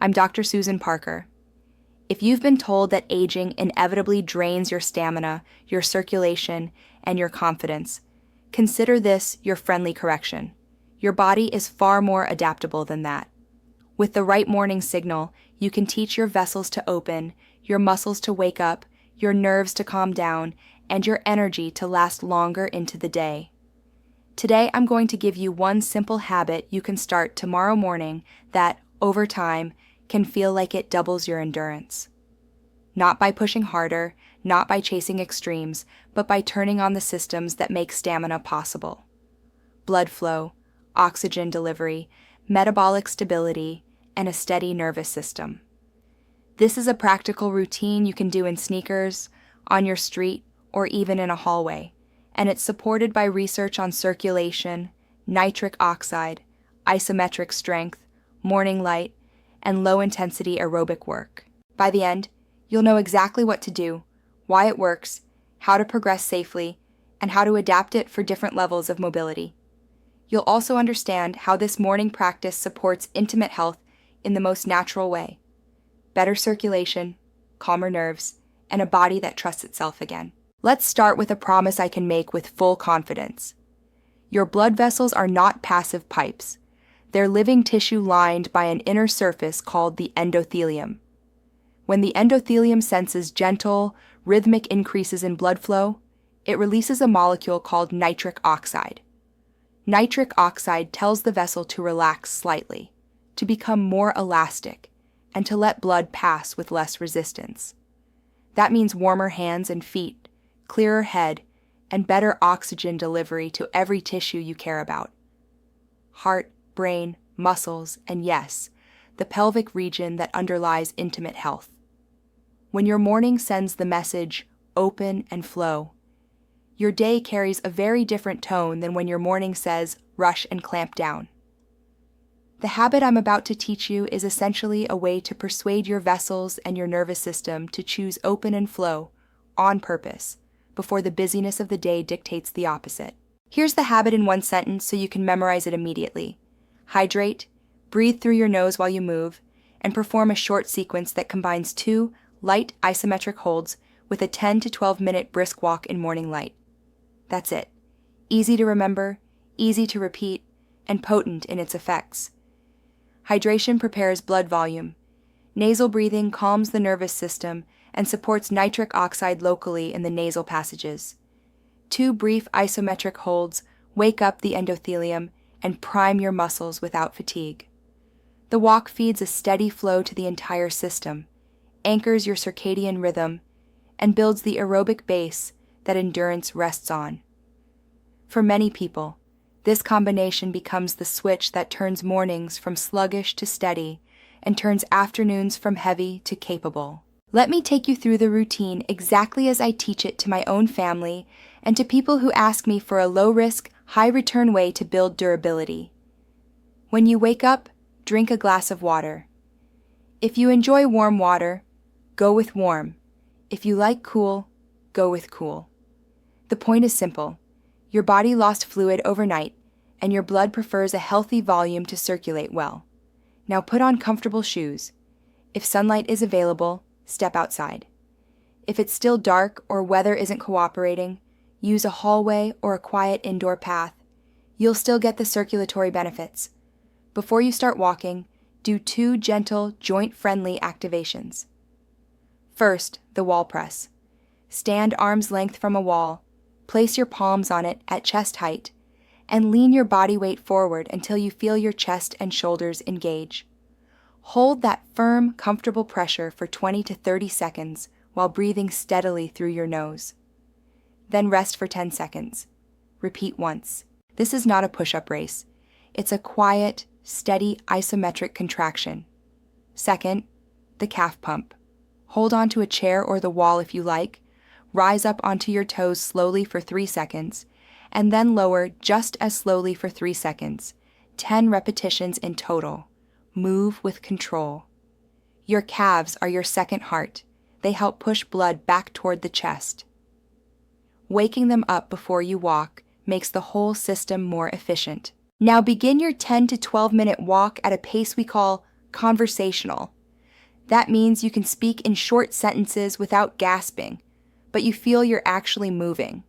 I'm Dr. Susan Parker. If you've been told that aging inevitably drains your stamina, your circulation, and your confidence, consider this your friendly correction. Your body is far more adaptable than that. With the right morning signal, you can teach your vessels to open, your muscles to wake up, your nerves to calm down, and your energy to last longer into the day. Today, I'm going to give you one simple habit you can start tomorrow morning that, over time, can feel like it doubles your endurance. Not by pushing harder, not by chasing extremes, but by turning on the systems that make stamina possible. Blood flow, oxygen delivery, metabolic stability, and a steady nervous system. This is a practical routine you can do in sneakers, on your street, or even in a hallway, and it's supported by research on circulation, nitric oxide, isometric strength, morning light, and low-intensity aerobic work. By the end, you'll know exactly what to do, why it works, how to progress safely, and how to adapt it for different levels of mobility. You'll also understand how this morning practice supports intimate health in the most natural way. Better circulation, calmer nerves, and a body that trusts itself again. Let's start with a promise I can make with full confidence. Your blood vessels are not passive pipes. They're living tissue lined by an inner surface called the endothelium. When the endothelium senses gentle, rhythmic increases in blood flow, it releases a molecule called nitric oxide. Nitric oxide tells the vessel to relax slightly, to become more elastic, and to let blood pass with less resistance. That means warmer hands and feet, clearer head, and better oxygen delivery to every tissue you care about. Heart, brain, muscles, and yes, the pelvic region that underlies intimate health. When your morning sends the message, open and flow, your day carries a very different tone than when your morning says, rush and clamp down. The habit I'm about to teach you is essentially a way to persuade your vessels and your nervous system to choose open and flow, on purpose, before the busyness of the day dictates the opposite. Here's the habit in one sentence so you can memorize it immediately. Hydrate, breathe through your nose while you move, and perform a short sequence that combines 2 light isometric holds with a 10 to 12 minute brisk walk in morning light. That's it. Easy to remember, easy to repeat, and potent in its effects. Hydration prepares blood volume. Nasal breathing calms the nervous system and supports nitric oxide locally in the nasal passages. 2 brief isometric holds wake up the endothelium and prime your muscles without fatigue. The walk feeds a steady flow to the entire system, anchors your circadian rhythm, and builds the aerobic base that endurance rests on. For many people, this combination becomes the switch that turns mornings from sluggish to steady and turns afternoons from heavy to capable. Let me take you through the routine exactly as I teach it to my own family and to people who ask me for a low-risk, high-return way to build durability. When you wake up, drink a glass of water. If you enjoy warm water, go with warm. If you like cool, go with cool. The point is simple. Your body lost fluid overnight, and your blood prefers a healthy volume to circulate well. Now put on comfortable shoes. If sunlight is available, step outside. If it's still dark or weather isn't cooperating, use a hallway or a quiet indoor path. You'll still get the circulatory benefits. Before you start walking, do 2 gentle, joint-friendly activations. First, the wall press. Stand arm's length from a wall, place your palms on it at chest height, and lean your body weight forward until you feel your chest and shoulders engage. Hold that firm, comfortable pressure for 20 to 30 seconds while breathing steadily through your nose. Then rest for 10 seconds. Repeat once. This is not a push-up race. It's a quiet, steady isometric contraction. Second, the calf pump. Hold onto a chair or the wall if you like, rise up onto your toes slowly for 3 seconds, and then lower just as slowly for 3 seconds, 10 repetitions in total. Move with control. Your calves are your second heart. They help push blood back toward the chest. Waking them up before you walk makes the whole system more efficient. Now begin your 10 to 12 minute walk at a pace we call conversational. That means you can speak in short sentences without gasping, but you feel you're actually moving.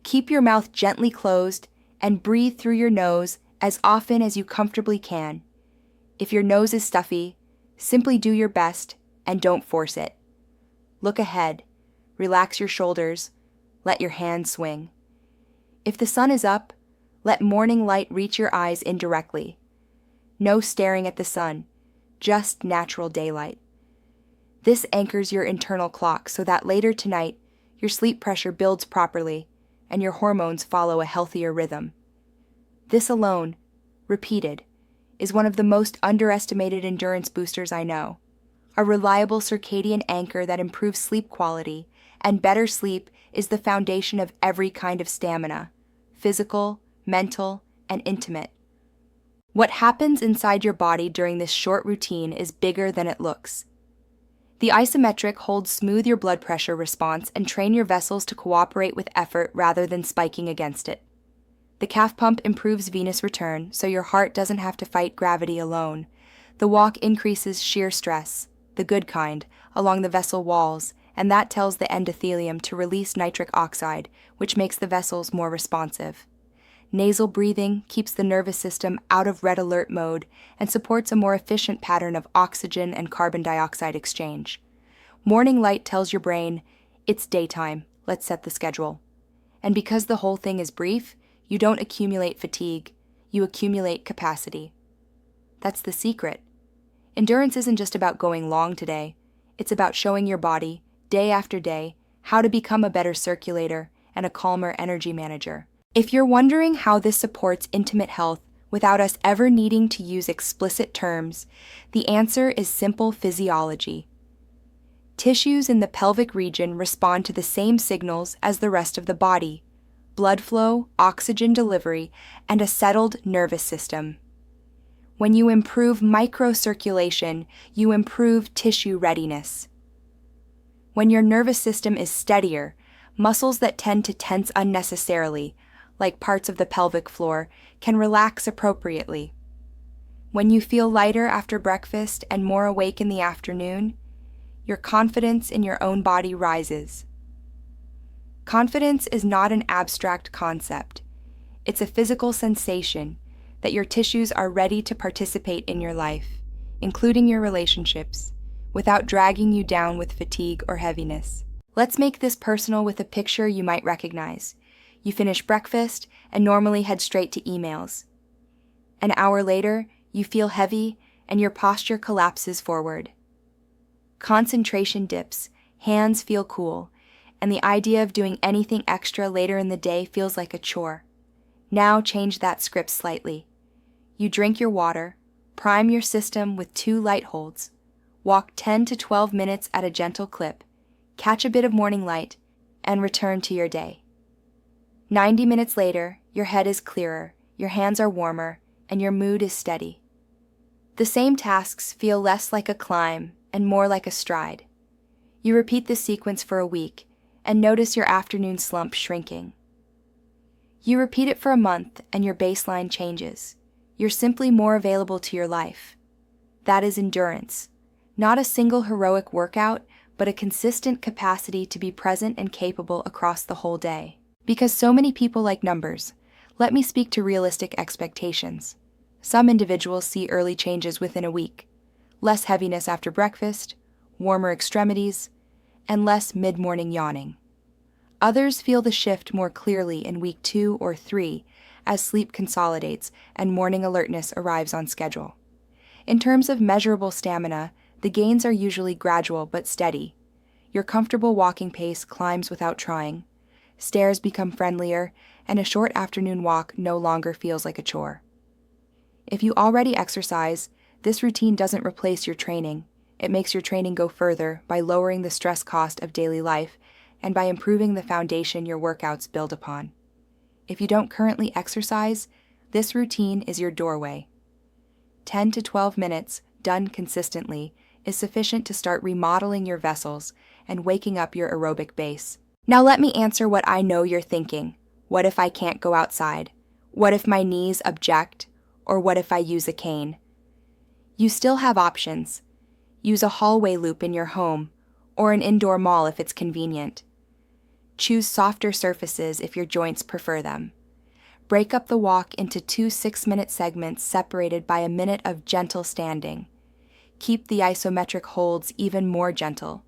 Keep your mouth gently closed and breathe through your nose as often as you comfortably can. If your nose is stuffy, simply do your best and don't force it. Look ahead, relax your shoulders, let your hands swing. If the sun is up, let morning light reach your eyes indirectly. No staring at the sun, just natural daylight. This anchors your internal clock so that later tonight, your sleep pressure builds properly and your hormones follow a healthier rhythm. This alone, repeated, is one of the most underestimated endurance boosters I know. A reliable circadian anchor that improves sleep quality, and better sleep is the foundation of every kind of stamina, physical, mental, and intimate. What happens inside your body during this short routine is bigger than it looks. The isometric holds smooth your blood pressure response and train your vessels to cooperate with effort rather than spiking against it. The calf pump improves venous return so your heart doesn't have to fight gravity alone. The walk increases shear stress, the good kind, along the vessel walls, and that tells the endothelium to release nitric oxide, which makes the vessels more responsive. Nasal breathing keeps the nervous system out of red alert mode and supports a more efficient pattern of oxygen and carbon dioxide exchange. Morning light tells your brain, it's daytime, let's set the schedule. And because the whole thing is brief, you don't accumulate fatigue, you accumulate capacity. That's the secret. Endurance isn't just about going long today, it's about showing your body, day after day, how to become a better circulator and a calmer energy manager. If you're wondering how this supports intimate health without us ever needing to use explicit terms, the answer is simple physiology. Tissues in the pelvic region respond to the same signals as the rest of the body: blood flow, oxygen delivery, and a settled nervous system. When you improve microcirculation, you improve tissue readiness. When your nervous system is steadier, muscles that tend to tense unnecessarily, like parts of the pelvic floor, can relax appropriately. When you feel lighter after breakfast and more awake in the afternoon, your confidence in your own body rises. Confidence is not an abstract concept. It's a physical sensation that your tissues are ready to participate in your life, including your relationships, without dragging you down with fatigue or heaviness. Let's make this personal with a picture you might recognize. You finish breakfast and normally head straight to emails. An hour later, you feel heavy and your posture collapses forward. Concentration dips, hands feel cool, and the idea of doing anything extra later in the day feels like a chore. Now change that script slightly. You drink your water, prime your system with 2 light holds, walk 10 to 12 minutes at a gentle clip, catch a bit of morning light, and return to your day. 90 minutes later, your head is clearer, your hands are warmer, and your mood is steady. The same tasks feel less like a climb and more like a stride. You repeat this sequence for a week and notice your afternoon slump shrinking. You repeat it for a month and your baseline changes. You're simply more available to your life. That is endurance. Not a single heroic workout, but a consistent capacity to be present and capable across the whole day. Because so many people like numbers, let me speak to realistic expectations. Some individuals see early changes within a week. Less heaviness after breakfast, warmer extremities, and less mid-morning yawning. Others feel the shift more clearly in week 2 or 3 as sleep consolidates and morning alertness arrives on schedule. In terms of measurable stamina, the gains are usually gradual but steady. Your comfortable walking pace climbs without trying. Stairs become friendlier, and a short afternoon walk no longer feels like a chore. If you already exercise, this routine doesn't replace your training. It makes your training go further by lowering the stress cost of daily life and by improving the foundation your workouts build upon. If you don't currently exercise, this routine is your doorway. 10 to 12 minutes, done consistently, is sufficient to start remodeling your vessels and waking up your aerobic base. Now let me answer what I know you're thinking. What if I can't go outside? What if my knees object? Or what if I use a cane? You still have options. Use a hallway loop in your home, or an indoor mall if it's convenient. Choose softer surfaces if your joints prefer them. Break up the walk into 2 6-minute segments separated by a minute of gentle standing. Keep the isometric holds even more gentle.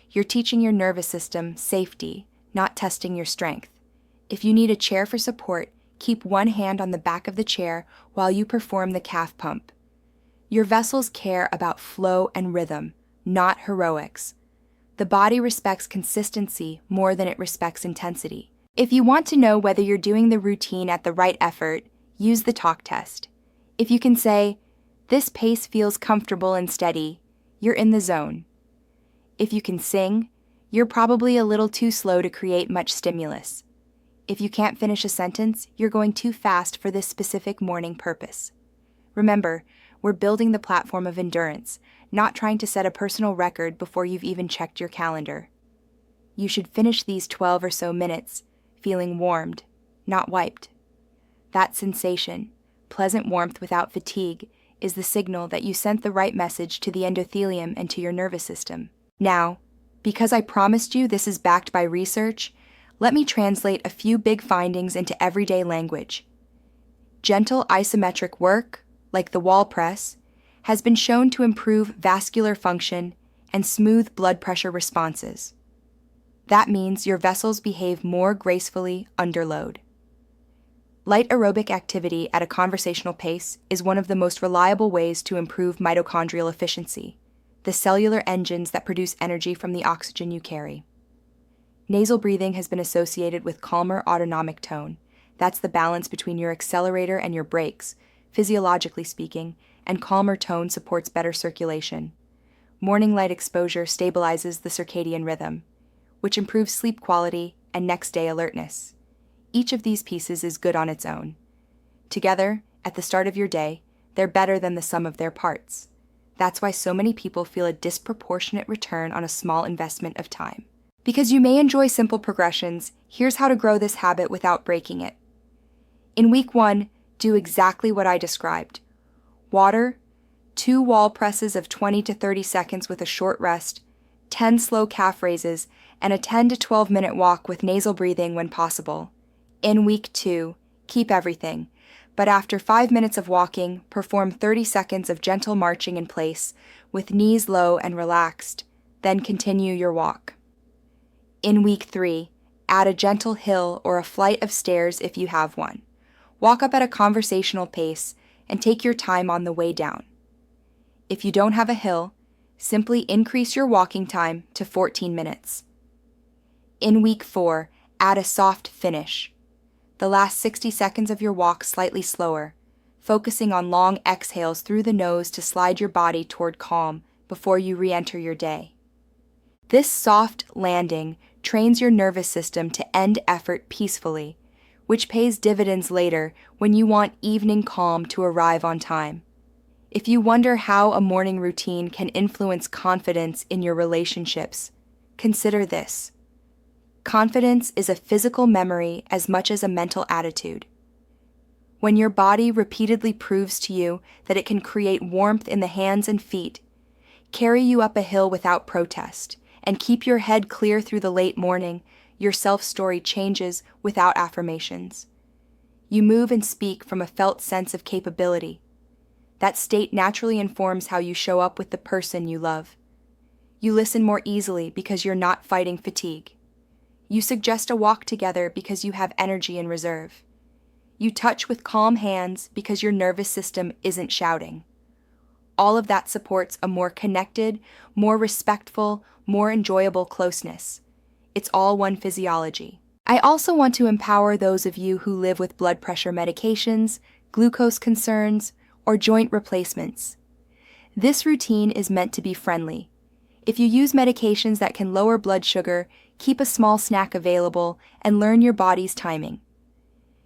You're teaching your nervous system safety, not testing your strength. If you need a chair for support, keep one hand on the back of the chair while you perform the calf pump. Your vessels care about flow and rhythm, not heroics. The body respects consistency more than it respects intensity. If you want to know whether you're doing the routine at the right effort, use the talk test. If you can say, "This pace feels comfortable and steady," you're in the zone. If you can sing, you're probably a little too slow to create much stimulus. If you can't finish a sentence, you're going too fast for this specific morning purpose. Remember, we're building the platform of endurance, not trying to set a personal record before you've even checked your calendar. You should finish these 12 or so minutes feeling warmed, not wiped. That sensation, pleasant warmth without fatigue, is the signal that you sent the right message to the endothelium and to your nervous system. Now, because I promised you this is backed by research, let me translate a few big findings into everyday language. Gentle isometric work, like the wall press, has been shown to improve vascular function and smooth blood pressure responses. That means your vessels behave more gracefully under load. Light aerobic activity at a conversational pace is one of the most reliable ways to improve mitochondrial efficiency, the cellular engines that produce energy from the oxygen you carry. Nasal breathing has been associated with calmer autonomic tone. That's the balance between your accelerator and your brakes, physiologically speaking, and calmer tone supports better circulation. Morning light exposure stabilizes the circadian rhythm, which improves sleep quality and next-day alertness. Each of these pieces is good on its own. Together, at the start of your day, they're better than the sum of their parts. That's why so many people feel a disproportionate return on a small investment of time. Because you may enjoy simple progressions, here's how to grow this habit without breaking it. In week 1, do exactly what I described. Water, 2 wall presses of 20 to 30 seconds with a short rest, 10 slow calf raises, and a 10 to 12 minute walk with nasal breathing when possible. In week 2, keep everything, but after 5 minutes of walking, perform 30 seconds of gentle marching in place with knees low and relaxed, then continue your walk. In week 3, add a gentle hill or a flight of stairs if you have one. Walk up at a conversational pace and take your time on the way down. If you don't have a hill, simply increase your walking time to 14 minutes. In week 4, add a soft finish. The last 60 seconds of your walk slightly slower, focusing on long exhales through the nose to slide your body toward calm before you re-enter your day. This soft landing trains your nervous system to end effort peacefully, which pays dividends later when you want evening calm to arrive on time. If you wonder how a morning routine can influence confidence in your relationships, consider this. Confidence is a physical memory as much as a mental attitude. When your body repeatedly proves to you that it can create warmth in the hands and feet, carry you up a hill without protest, and keep your head clear through the late morning, your self-story changes without affirmations. You move and speak from a felt sense of capability. That state naturally informs how you show up with the person you love. You listen more easily because you're not fighting fatigue. You suggest a walk together because you have energy in reserve. You touch with calm hands because your nervous system isn't shouting. All of that supports a more connected, more respectful, more enjoyable closeness. It's all one physiology. I also want to empower those of you who live with blood pressure medications, glucose concerns, or joint replacements. This routine is meant to be friendly. If you use medications that can lower blood sugar, keep a small snack available, and learn your body's timing.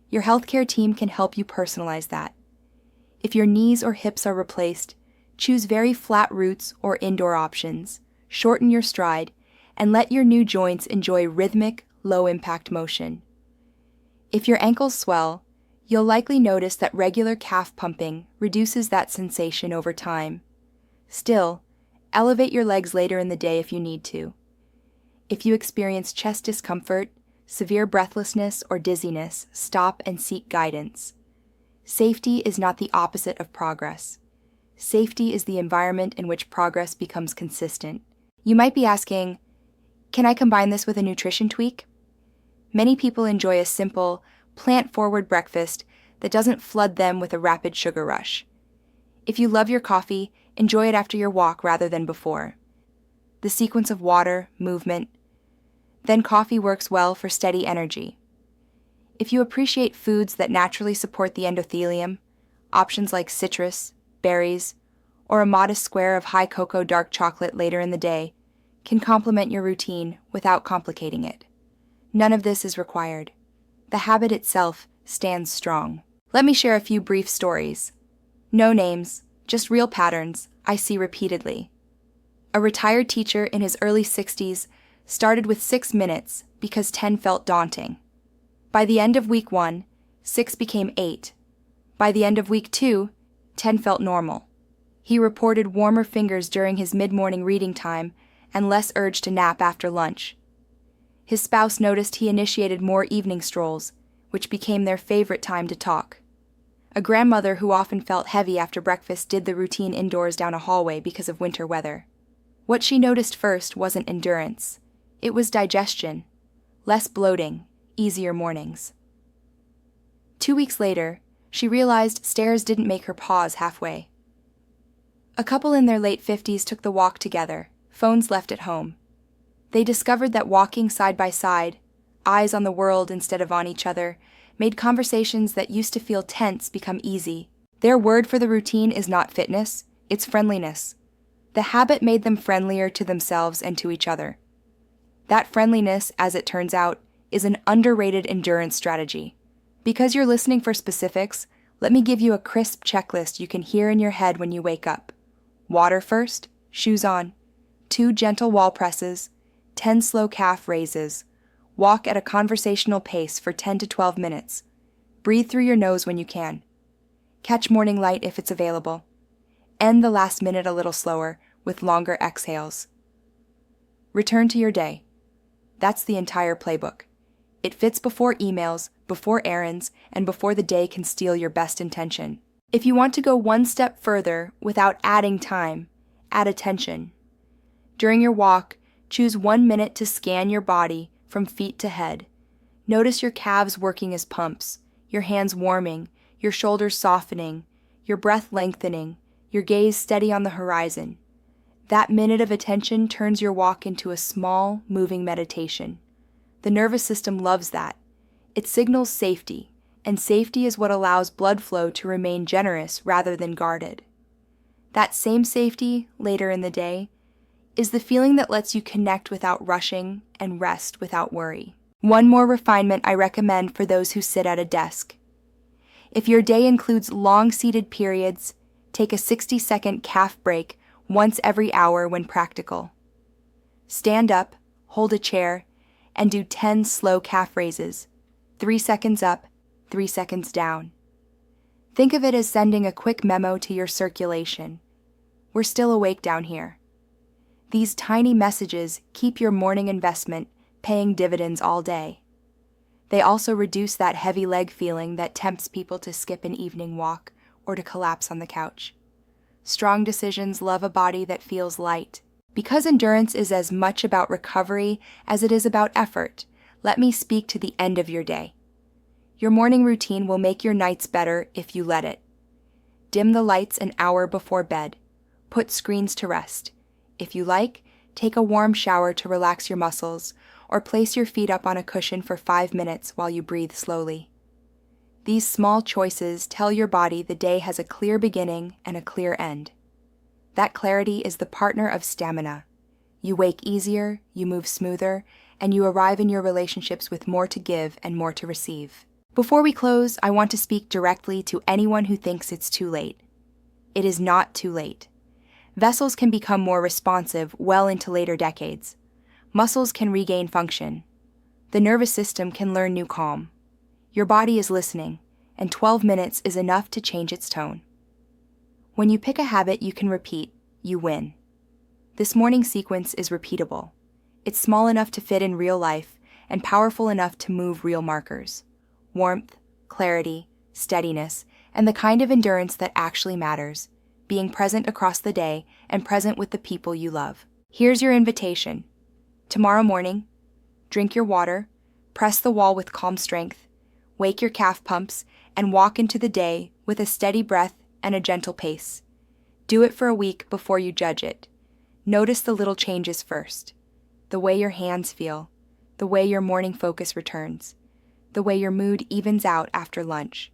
Your healthcare team can help you personalize that. If your knees or hips are replaced, choose very flat routes or indoor options, shorten your stride, and let your new joints enjoy rhythmic, low-impact motion. If your ankles swell, you'll likely notice that regular calf pumping reduces that sensation over time. Still, elevate your legs later in the day if you need to. If you experience chest discomfort, severe breathlessness, or dizziness, stop and seek guidance. Safety is not the opposite of progress. Safety is the environment in which progress becomes consistent. You might be asking, can I combine this with a nutrition tweak? Many people enjoy a simple, plant-forward breakfast that doesn't flood them with a rapid sugar rush. If you love your coffee, enjoy it after your walk rather than before. The sequence of water, movement, then coffee works well for steady energy. If you appreciate foods that naturally support the endothelium, options like citrus, berries, or a modest square of high cocoa dark chocolate later in the day can complement your routine without complicating it. None of this is required. The habit itself stands strong. Let me share a few brief stories. No names, just real patterns I see repeatedly. A retired teacher in his early 60s started with 6 minutes because 10 felt daunting. By the end of week 1, 6 became 8. By the end of week 2, 10 felt normal. He reported warmer fingers during his mid-morning reading time and less urge to nap after lunch. His spouse noticed he initiated more evening strolls, which became their favorite time to talk. A grandmother who often felt heavy after breakfast did the routine indoors down a hallway because of winter weather. What she noticed first wasn't endurance. It was digestion, less bloating, easier mornings. 2 weeks later, she realized stairs didn't make her pause halfway. A couple in their late 50s took the walk together, phones left at home. They discovered that walking side by side, eyes on the world instead of on each other, made conversations that used to feel tense become easy. Their word for the routine is not fitness, it's friendliness. The habit made them friendlier to themselves and to each other. That friendliness, as it turns out, is an underrated endurance strategy. Because you're listening for specifics, let me give you a crisp checklist you can hear in your head when you wake up. Water first, shoes on, 2 gentle wall presses, 10 slow calf raises. Walk at a conversational pace for 10 to 12 minutes. Breathe through your nose when you can. Catch morning light if it's available. End the last minute a little slower with longer exhales. Return to your day. That's the entire playbook. It fits before emails, before errands, and before the day can steal your best intention. If you want to go one step further without adding time, add attention. During your walk, choose 1 minute to scan your body from feet to head. Notice your calves working as pumps, your hands warming, your shoulders softening, your breath lengthening, your gaze steady on the horizon. That minute of attention turns your walk into a small, moving meditation. The nervous system loves that. It signals safety, and safety is what allows blood flow to remain generous rather than guarded. That same safety, later in the day, is the feeling that lets you connect without rushing and rest without worry. One more refinement I recommend for those who sit at a desk. If your day includes long seated periods, take a 60-second calf break once every hour when practical. Stand up, hold a chair, and do 10 slow calf raises, 3 seconds up, 3 seconds down. Think of it as sending a quick memo to your circulation. We're still awake down here. These tiny messages keep your morning investment paying dividends all day. They also reduce that heavy leg feeling that tempts people to skip an evening walk or to collapse on the couch. Strong decisions love a body that feels light. Because endurance is as much about recovery as it is about effort, let me speak to the end of your day. Your morning routine will make your nights better if you let it. Dim the lights an hour before bed. Put screens to rest. If you like, take a warm shower to relax your muscles, or place your feet up on a cushion for 5 minutes while you breathe slowly. These small choices tell your body the day has a clear beginning and a clear end. That clarity is the partner of stamina. You wake easier, you move smoother, and you arrive in your relationships with more to give and more to receive. Before we close, I want to speak directly to anyone who thinks it's too late. It is not too late. Vessels can become more responsive well into later decades. Muscles can regain function. The nervous system can learn new calm. Your body is listening, and 12 minutes is enough to change its tone. When you pick a habit you can repeat, you win. This morning sequence is repeatable. It's small enough to fit in real life and powerful enough to move real markers. Warmth, clarity, steadiness, and the kind of endurance that actually matters, being present across the day and present with the people you love. Here's your invitation. Tomorrow morning, drink your water, press the wall with calm strength, wake your calf pumps, and walk into the day with a steady breath and a gentle pace. Do it for a week before you judge it. Notice the little changes first. The way your hands feel, the way your morning focus returns, the way your mood evens out after lunch.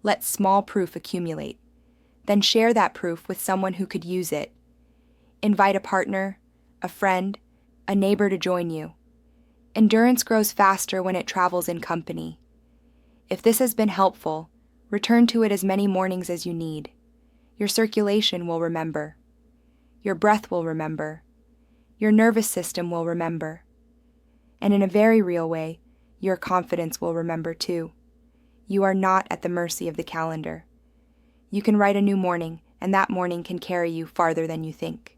Let small proof accumulate. Then share that proof with someone who could use it. Invite a partner, a friend, a neighbor to join you. Endurance grows faster when it travels in company. If this has been helpful, return to it as many mornings as you need. Your circulation will remember. Your breath will remember. Your nervous system will remember. And in a very real way, your confidence will remember too. You are not at the mercy of the calendar. You can write a new morning, and that morning can carry you farther than you think.